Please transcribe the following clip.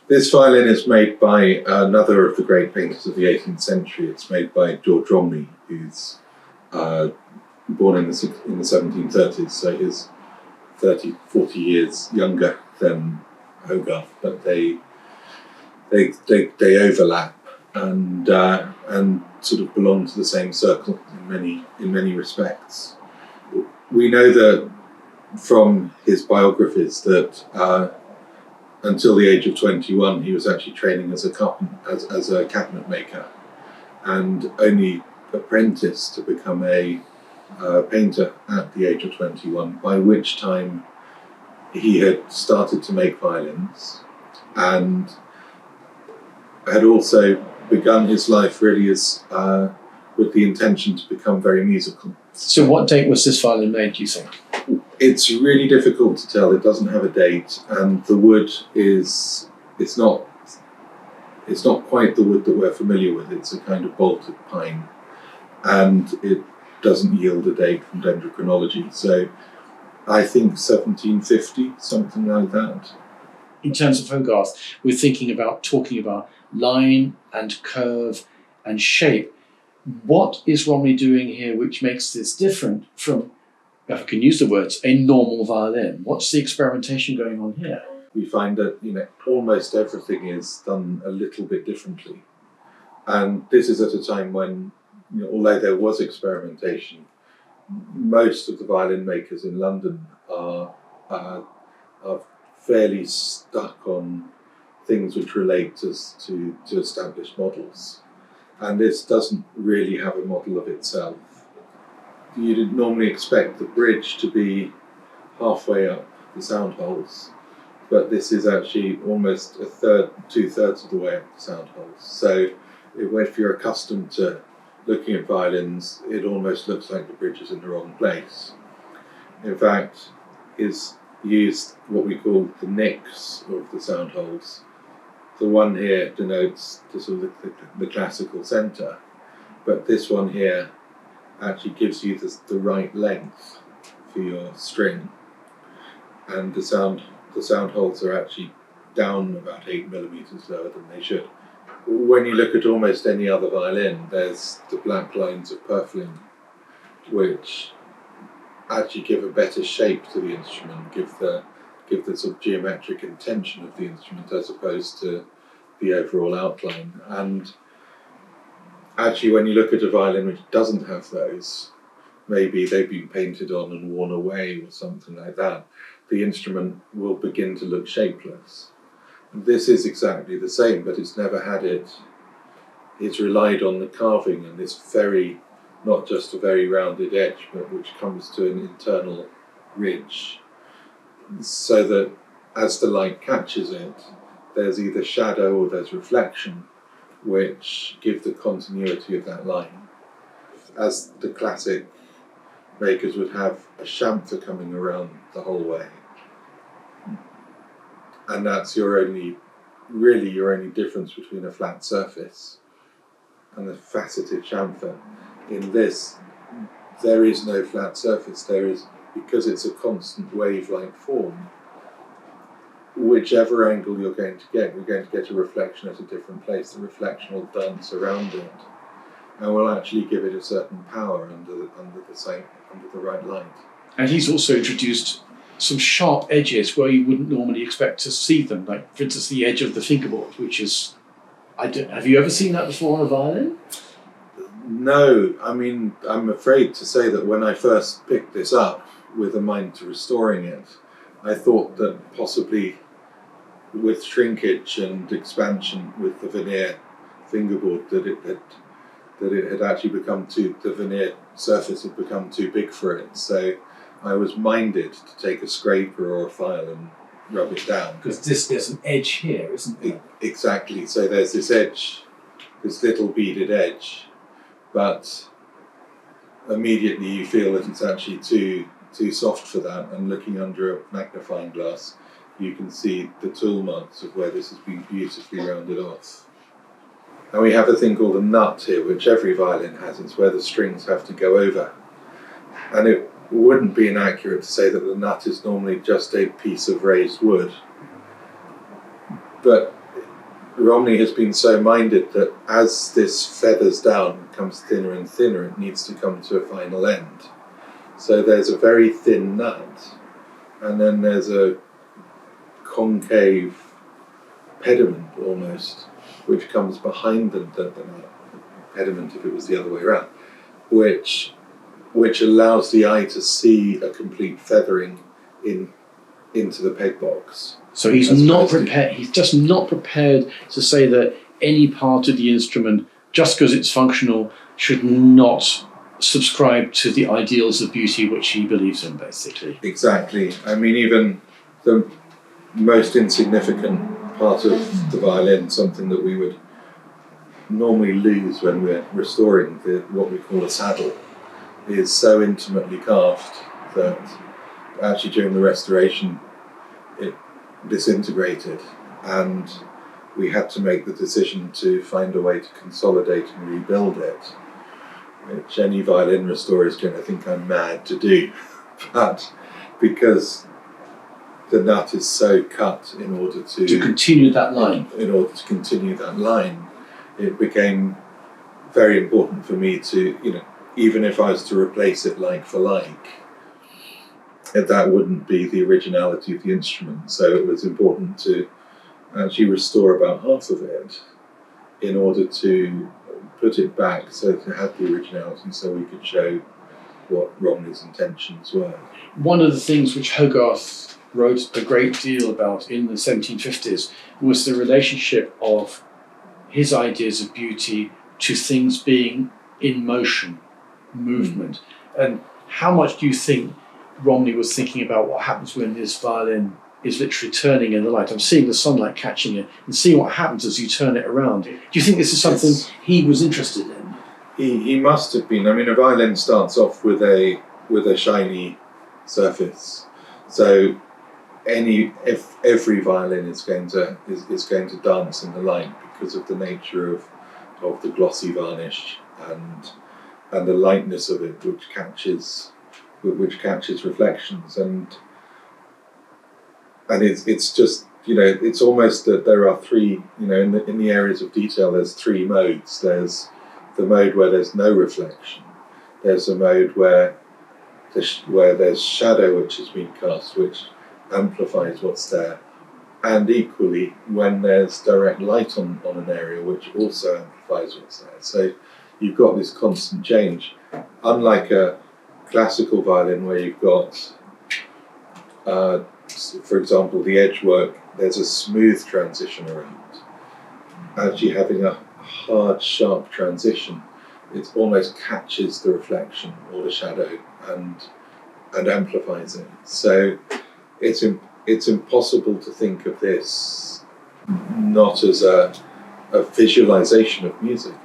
This violin is made by another of the great painters of the 18th century. It's made by George Romney, who's born in the 1730s, so he's 40 years younger than Hogarth, but they overlap and sort of belong to the same circle in many respects. We know that from his biographies that until the age of 21 he was actually training as a cabinet maker, and only apprenticed to become a painter at the age of 21, by which time he had started to make violins and had also begun his life really as with the intention to become very musical. So what date was this violin made, do you think? It's really difficult to tell. It doesn't have a date, and the wood it's not quite the wood that we're familiar with. It's a kind of bolted pine, and it doesn't yield a date from dendrochronology. So I think 1750, something like that. In terms of Hogarth, we're talking about line and curve and shape. What is Romney doing here which makes this different from, if I can use the words, a normal violin? What's the experimentation going on here? We find that almost everything is done a little bit differently, and this is at a time when, although there was experimentation, most of the violin makers in London are fairly stuck on things which relate to established models, and this doesn't really have a model of itself. You'd normally expect the bridge to be halfway up the sound holes, but this is actually almost two-thirds of the way up the sound holes. So if you're accustomed to looking at violins, it almost looks like the bridge is in the wrong place. In fact, is used what we call the nicks of the sound holes. The one here denotes the classical centre, but this one here actually gives you the right length for your string, and the sound holes are actually down about 8 millimeters lower than they should. When you look at almost any other violin, there's the black lines of purfling, which actually give a better shape to the instrument, give the sort of geometric intention of the instrument as opposed to the overall outline. And actually, when you look at a violin which doesn't have those, maybe they've been painted on and worn away or something like that, the instrument will begin to look shapeless. This is exactly the same, but it's never had it. It's relied on the carving and this not just a very rounded edge, but which comes to an internal ridge, so that as the light catches it, there's either shadow or there's reflection, which give the continuity of that line. As the classic makers would have a chamfer coming around the whole way. And that's your only difference between a flat surface and a faceted chamfer. In this, there is no flat surface. There is, because it's a constant wave-like form, whichever angle you're going to get a reflection at a different place. The reflection will dance around it and will actually give it a certain power under the right light. And he's also introduced some sharp edges where you wouldn't normally expect to see them, like for instance the edge of the fingerboard, which is, have you ever seen that before on a violin? No, I mean, I'm afraid to say that when I first picked this up with a mind to restoring it, I thought that possibly with shrinkage and expansion with the veneer fingerboard that it had actually become the veneer surface had become too big for it. So I was minded to take a scraper or a file and rub it down. Because there's an edge here, isn't there? Exactly. So there's this edge, this little beaded edge, but immediately you feel that it's actually too soft for that, and looking under a magnifying glass you can see the tool marks of where this has been beautifully rounded off. And we have a thing called a nut here, which every violin has. It's where the strings have to go over, and it wouldn't be inaccurate to say that the nut is normally just a piece of raised wood, but Romney has been so minded that as this feathers down, becomes thinner and thinner, it needs to come to a final end. So there's a very thin nut, and then there's a concave pediment almost, which comes behind the nut, pediment if it was the other way around, which allows the eye to see a complete feathering into the peg box. So he's not prepared. He's just not prepared to say that any part of the instrument, just because it's functional, should not subscribe to the ideals of beauty which he believes in, basically. Exactly. I mean, even the most insignificant part of the violin, something that we would normally lose when we're restoring what we call a saddle, is so intimately carved that actually during the restoration it disintegrated, and we had to make the decision to find a way to consolidate and rebuild it, which any violin restorer is going to think I'm mad to do, but because the nut is so cut in order to continue that line. In order to continue that line, it became very important for me to, even if I was to replace it like for like, that wouldn't be the originality of the instrument. So it was important to actually restore about half of it in order to put it back so it had the originality, so we could show what Romney's intentions were. One of the things which Hogarth wrote a great deal about in the 1750s was the relationship of his ideas of beauty to things being in motion, movement. And how much do you think Romney was thinking about what happens when this violin is literally turning in the light? I'm seeing the sunlight catching it and seeing what happens as you turn it around. Do you think this is something he was interested in? He must have been. I mean, a violin starts off with a shiny surface, so every violin is going to dance in the light because of the nature of the glossy varnish and the lightness of it, which catches reflections, and it's just, it's almost that there are three, in the areas of detail, there's three modes. There's the mode where there's no reflection. There's a mode where there's shadow which has been cast, which amplifies what's there, and equally when there's direct light on an area, which also amplifies what's there. So you've got this constant change, unlike a classical violin where you've got, for example, the edge work, there's a smooth transition around. Actually having a hard, sharp transition, it almost catches the reflection or the shadow and amplifies it. So it's impossible to think of this not as a visualization of music,